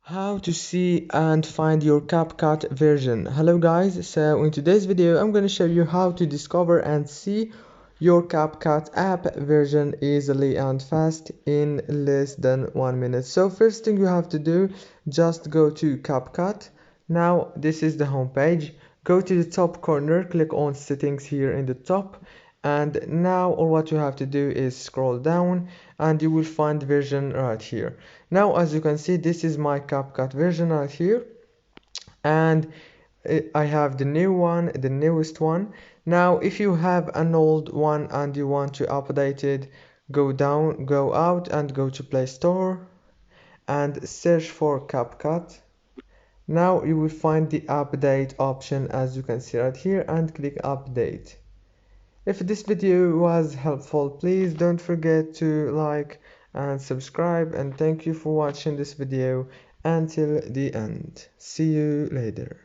How to see and find your CapCut version. Hello guys, so in today's video I'm going to show you how to discover and see your CapCut app version easily and fast in less than 1 minute. So first thing you have to do, just go to CapCut. Now this is the home page. Go to the top corner, click on settings here in the top, and now all what you have to do is scroll down and you will find version right here. Now as you can see, this is my CapCut version right here, and I have the new one, the newest one. Now if you have an old one and you want to update it, go down, go out and go to Play Store and search for CapCut. Now you will find the update option as you can see right here and click update. If this video was helpful, please don't forget to like and subscribe, and thank you for watching this video until the end. See you later.